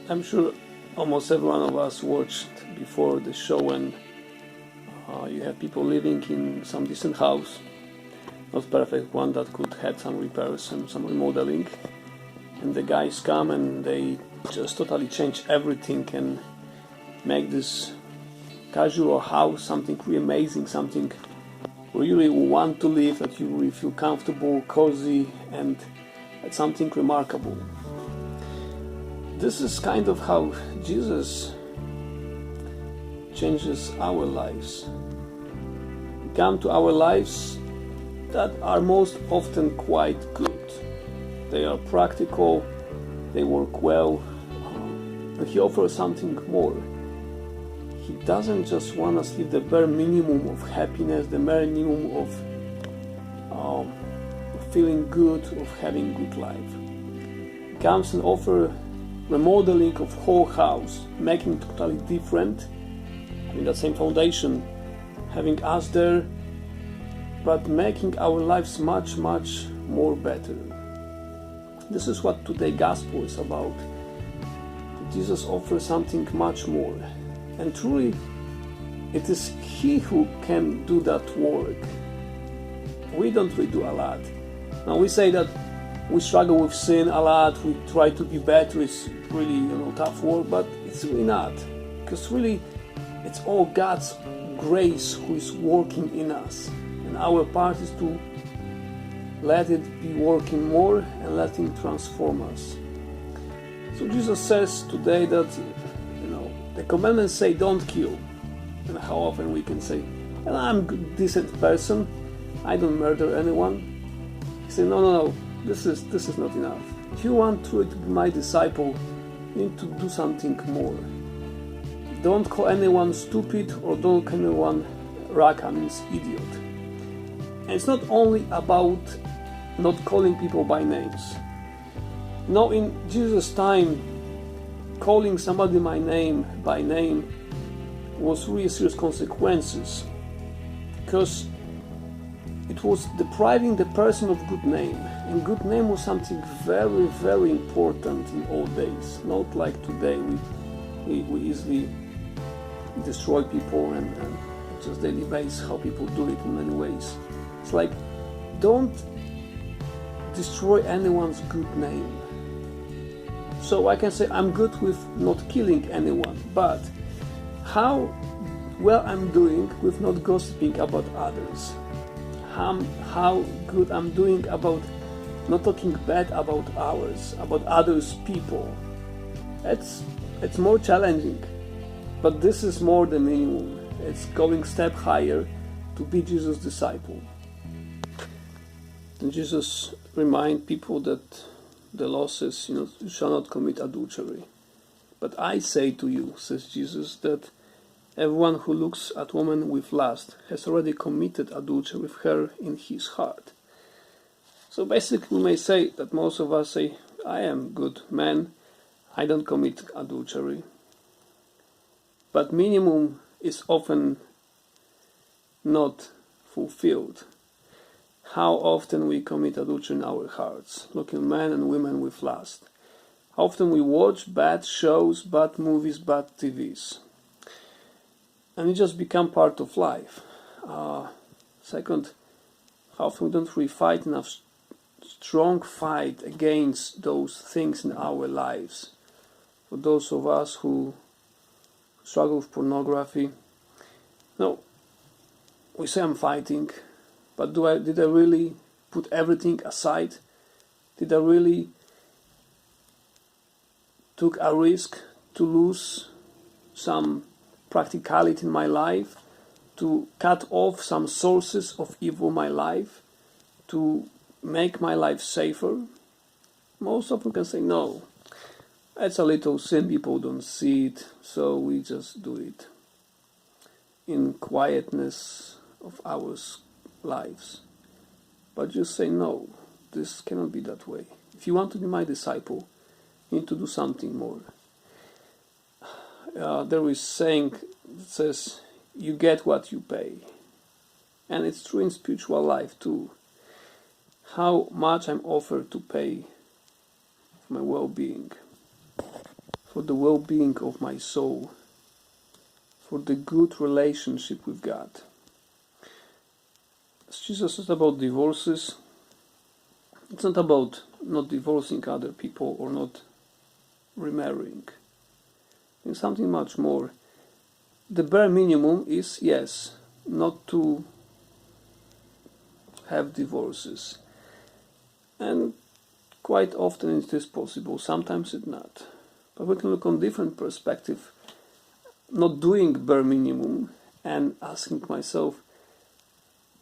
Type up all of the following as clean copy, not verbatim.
I'm sure almost every one of us watched before the show, and you have people living in some decent house, not perfect one, that could have some repairs and some remodeling, and the guys come and they just totally change everything and make this casual house something really amazing, something really want to live, that you really feel comfortable, cozy, and it's something remarkable. This is kind of how Jesus changes our lives. Come to our lives that are most often quite good. They are practical, they work well, and He offers something more. He doesn't just want us to live the bare minimum of happiness, the bare minimum of feeling good, of having good life. He comes and offers remodeling of whole house, making it totally different, having that same foundation, having us there, but making our lives much, much more better. This is what today's gospel is about. Jesus offers something much more, and truly it is He who can do that work. We don't really do a lot. Now we say that we struggle with sin a lot, we try to be better, it's really tough work, but it's really not, because really it's all God's grace who is working in us, and our part is to let it be working more and let Him transform us. So Jesus says today that the commandments say don't kill, and how often we can say, well, I'm a decent person, I don't murder anyone. He said no, this is not enough. If you want to be my disciple, you need to do something more. Don't call anyone stupid, or don't call anyone raka, means idiot. And it's not only about not calling people by names. No, in Jesus' time, calling somebody by name was really serious consequences, because it was depriving the person of good name, and good name was something very, very important in old days. Not like today, we easily destroy people and just daily basis how people do it in many ways. It's like, don't destroy anyone's good name. So I can say I'm good with not killing anyone, but how well I'm doing with not gossiping about others? How good I'm doing about not talking bad about others people? It's more challenging, but this is more the minimum. It's going step higher to be Jesus' disciple. And Jesus reminds people that the law says, you shall not commit adultery. But I say to you, says Jesus, that everyone who looks at woman with lust has already committed adultery with her in his heart. So basically we may say that most of us say, I am good man, I don't commit adultery. But minimum is often not fulfilled. How often we commit adultery in our hearts, looking men and women with lust. How often we watch bad shows, bad movies, bad TVs. And it just become part of life. Second, how often we don't really fight enough strong fight against those things in our lives. For those of us who struggle with pornography, no, we say I'm fighting, but did I really put everything aside? Did I really took a risk to lose some practicality in my life, to cut off some sources of evil in my life, to make my life safer? Most of them can say no. It's a little sin, people don't see it, so we just do it in quietness of our lives. But just say no, this cannot be that way. If you want to be my disciple, you need to do something more. There is saying that says, you get what you pay. And it's true in spiritual life too. How much I'm offered to pay for my well-being. for the well-being of my soul, for the good relationship with God. As Jesus says about divorces, it's not about not divorcing other people or not remarrying. It's something much more. The bare minimum is, yes, not to have divorces. And quite often it is possible, sometimes it's not. But we can look on different perspective, not doing bare minimum and asking myself,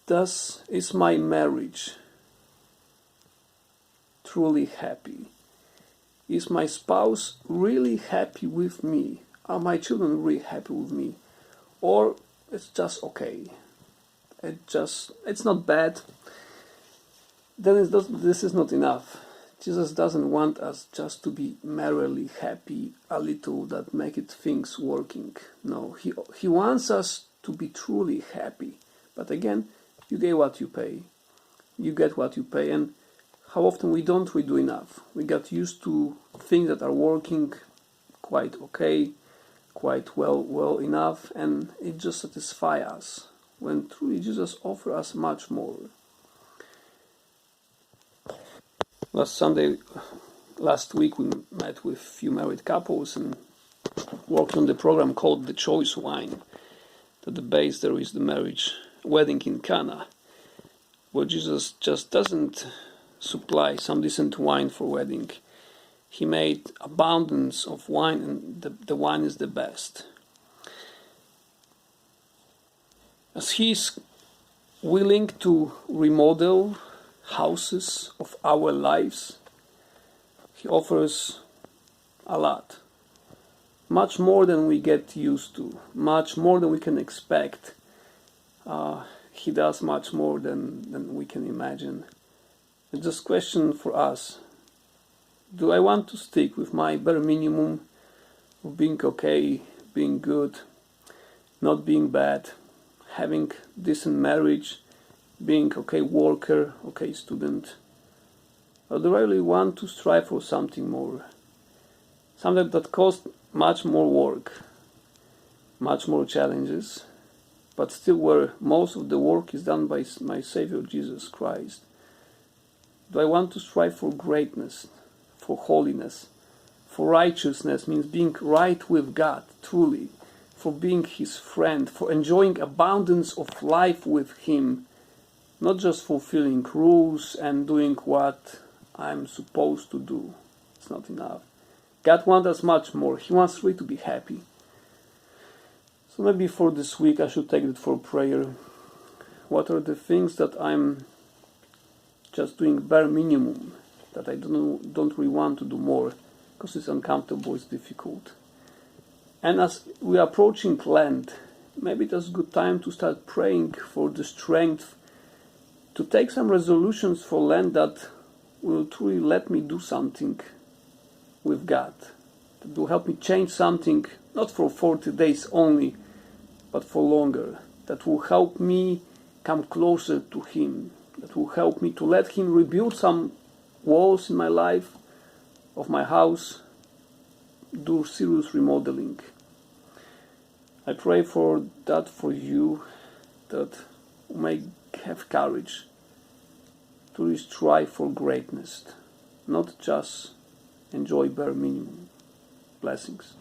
is my marriage truly happy? Is my spouse really happy with me? Are my children really happy with me? Or it's just okay? It's not bad. Then this is not enough. Jesus doesn't want us just to be merely happy, a little that make it things working. No, he wants us to be truly happy. But again, you get what you pay. You get what you pay, and how often we don't do enough. We got used to things that are working quite okay, quite well enough, and it just satisfies us, when truly Jesus offers us much more. Last week we met with a few married couples and worked on the program called The Choice Wine. At the base there is the wedding in Cana, where Jesus just doesn't supply some decent wine for wedding. He made abundance of wine, and the wine is the best. As he is willing to remodel houses of our lives, he offers a lot. Much more than we get used to, much more than we can expect. He does much more than we can imagine. It's just a question for us. Do I want to stick with my bare minimum of being okay, being good, not being bad, having decent marriage, being okay worker, okay student? Or do I really want to strive for something more? Something that costs much more work, much more challenges, but still where most of the work is done by my Savior Jesus Christ. Do I want to strive for greatness, for holiness, for righteousness, means being right with God, truly, for being His friend, for enjoying abundance of life with Him, not just fulfilling rules and doing what I'm supposed to do. It's not enough. God wants us much more. He wants us to be happy. So maybe for this week I should take it for prayer. What are the things that I'm just doing bare minimum, that I don't really want to do more, because it's uncomfortable, it's difficult? And as we are approaching Lent, maybe it's a good time to start praying for the strength to take some resolutions for Lent that will truly let me do something with God, that will help me change something, not for 40 days only, but for longer, that will help me come closer to Him, that will help me to let Him rebuild some walls in my life, of my house, do serious remodeling. I pray for that for you, that you may have courage to strive for greatness, not just enjoy bare minimum. Blessings.